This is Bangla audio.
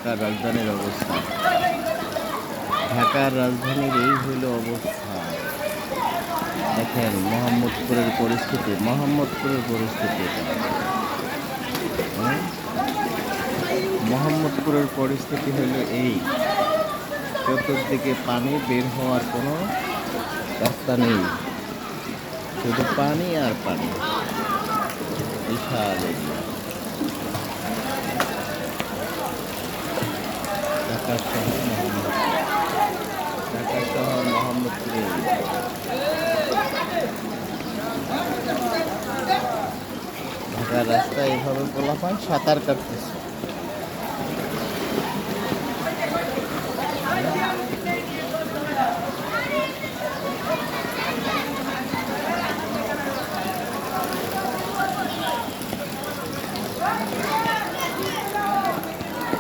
ঢাকার রাজধানীর অবস্থা। ঢাকার রাজধানীর এই হইল অবস্থা। দেখেন মোহাম্মদপুরের পরিস্থিতি, এটা। মোহাম্মদপুরের পরিস্থিতি হলো এই, চতুর্দিকে পানি, বের হওয়ার কোনো রাস্তা নেই, শুধু পানি আর পানি। বিশাল এরিয়া। ঢাকা শহর মোহাম্মদপুরে। ঢাকার রাস্তায় এভাবে পোলাপান সাঁতার কাটতেছে।